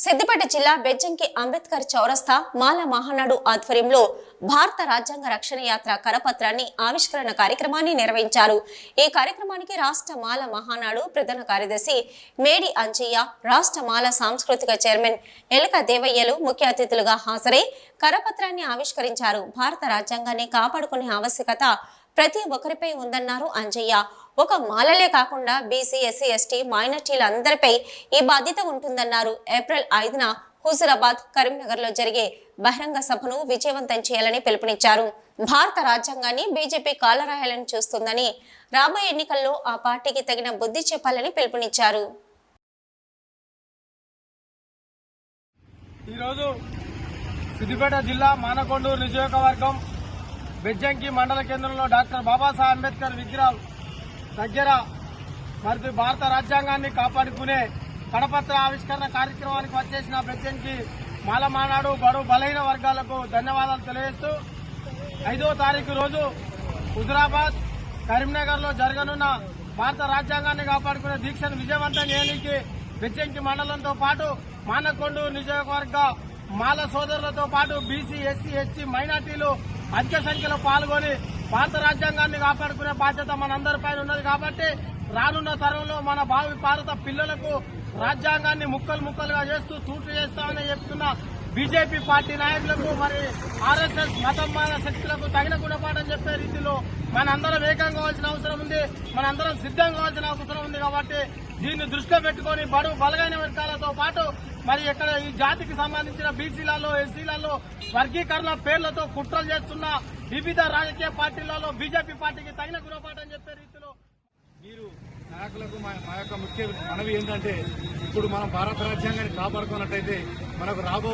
సిద్దిపేట జిల్లా బెజ్జంకి అంబేద్కర్ చౌరస్తా మాల మహానాడు ఆధ్వర్యంలో భారత రాజ్యాంగ రక్షణ యాత్ర కరపత్రాన్ని ఆవిష్కరణ కార్యక్రమాన్ని నిర్వహించారు. ఈ కార్యక్రమానికి రాష్ట్ర మాల మహానాడు ప్రధాన కార్యదర్శి మేడి అంజయ్య, రాష్ట్ర మాల సాంస్కృతిక చైర్మన్ ఎలక దేవయ్యలు ముఖ్య అతిథులుగా హాజరై కరపత్రాన్ని ఆవిష్కరించారు. భారత రాజ్యాంగాన్ని కాపాడుకునే ఆవశ్యకత ప్రతి ఒక్కరిపై ఉందన్నారు అంజయ్య. ఒక మాలలే కాకుండా బీసీ, ఎస్సీ, ఎస్టీ, మైనార్టీలందరిపై ఈ బాధ్యత ఉంటుందన్నారు. ఏప్రిల్ 5న హుజురాబాద్, కరీంనగర్ లో జరిగే బహిరంగ సభను విజయవంతం చేయాలని పిలుపునిచ్చారు. భారత రాజ్యాంగాన్ని బీజేపీ కాలరాయాలని చూస్తుందని, రాబోయే ఎన్నికల్లో ఆ పార్టీకి తగిన బుద్ధి చెప్పాలని పిలుపునిచ్చారు. ఈరోజు సిద్దిపేట జిల్లా మానకొండూరు నియోజకవర్గం బెజ్జంకి మండల కేంద్రంలో డాక్టర్ బాబాసాహెబ్ అంబేద్కర్ విగ్రహం దగ్గర మరి భారత రాజ్యాంగాన్ని కాపాడుకునే కరపత్ర ఆవిష్కరణ కార్యక్రమానికి వచ్చేసిన బెజ్జంకి మాల మహానాడు బడు బలహీన వర్గాలకు ధన్యవాదాలు తెలియజేస్తూ 5వ తారీఖు రోజు హుజురాబాద్, కరీంనగర్ లో జరగనున్న భారత రాజ్యాంగాన్ని కాపాడుకునే దీక్షను విజయవంతం చేయడానికి బెజ్జంకి మండలంతో పాటు మానకొండూరు నియోజకవర్గ మాల సోదరులతో పాటు బీసీ, ఎస్సీ, ఎస్టీ, మైనార్టీలు అధిక సంఖ్యలో పాల్గొని భారత రాజ్యాంగాన్ని కాపాడుకునే బాధ్యత మనందరిపై ఉన్నది. కాబట్టి రానున్న తరంలో మన భావి భారత పిల్లలకు రాజ్యాంగాన్ని ముక్కలు ముక్కలుగా చేస్తూ తూట్లు చేస్తామని చెప్తున్న బీజేపీ పార్టీ నాయకులకు, మరి ఆర్ఎస్ఎస్ మతమాన శక్తులకు తగిన గుణపాఠం చెప్పే రీతిలో మనందరం ఏకం కావాల్సిన అవసరం ఉంది, మనందరం సిద్ధం కావాల్సిన అవసరం ఉంది. కాబట్టి దీన్ని దృష్టిలో పెట్టుకుని బడు బలగైన వర్గాలతో పాటు మరి ఇక్కడ ఈ జాతికి సంబంధించిన బీసీలలో, ఎస్సీలలో వర్గీకరణ పేర్లతో కుట్రలు చేస్తున్న వివిధ రాజకీయ పార్టీలలో బీజేపీ పార్టీకి తగిన గుణపాఠం చెప్పే రీతిలో మీరు నాయకులకు మా యొక్క ముఖ్య మనవి ఏంటంటే, ఇప్పుడు మనం భారత రాజ్యాంగాన్ని కాపాడుకున్నట్టయితే మనకు రాబో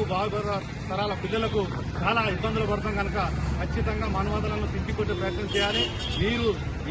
తరాల పిల్లలకు చాలా ఇబ్బందులు పడతాం కనుక ఖచ్చితంగా మానవాదాలను తిప్పికొట్టే ప్రయత్నం చేయాలి. మీరు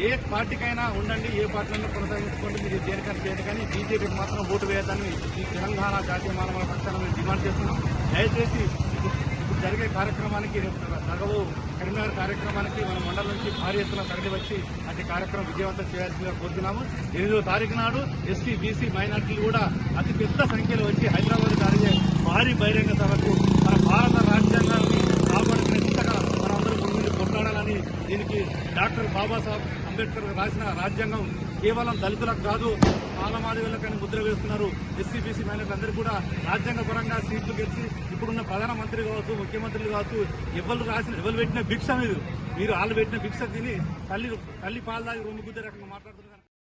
ఏ పార్టీకైనా ఉండండి, ఏ పార్టీలైనా కొనసాగించుకోండి, మీరు దేనికైనా చేయండి, కానీ బీజేపీకి మాత్రం ఓటు వేయద్దని ఈ తెలంగాణ జాతీయ మానవ పక్షాన మేము డిమాండ్ చేస్తున్నాం. దయచేసి ఇప్పుడు జరిగే కార్యక్రమానికి నగవు కరీంనగర్ కార్యక్రమానికి మన మండలం నుంచి భారీ ఎత్తున తరలి వచ్చి అటు కార్యక్రమం విజయవంతం చేయాల్సిందిగా కోరుతున్నాము. 8వ తారీఖు నాడు ఎస్సీ, బీసీ, మైనార్టీలు కూడా అతి పెద్ద సంఖ్యలో వచ్చి హైదరాబాద్ జరిగే భారీ బహిరంగ సభకు మన భారత రాజ్యాంగాన్ని కాపాడుకునే దిశగా మనందరూ ముందు కొట్లాడాలని, దీనికి డాక్టర్ బాబాసాహెబ్ అంబేద్కర్ రాసిన రాజ్యాంగం కేవలం దళితులకు కాదు, మాలమాదివులకని ముద్ర వేస్తున్నారు. ఎస్సీ, బీసీ, మైనార్టీ అందరూ కూడా రాజ్యాంగ పరంగా సీట్లు గెలిచి ఇప్పుడున్న ప్రధానమంత్రి కావచ్చు, ముఖ్యమంత్రులు కావచ్చు, ఎవరు పెట్టిన భిక్ష మీరు వాళ్ళు పెట్టిన భిక్ష తిని తల్లి పాలు దాగి రొమ్ము గుద్దే రకంగా మాట్లాడుతున్నారు.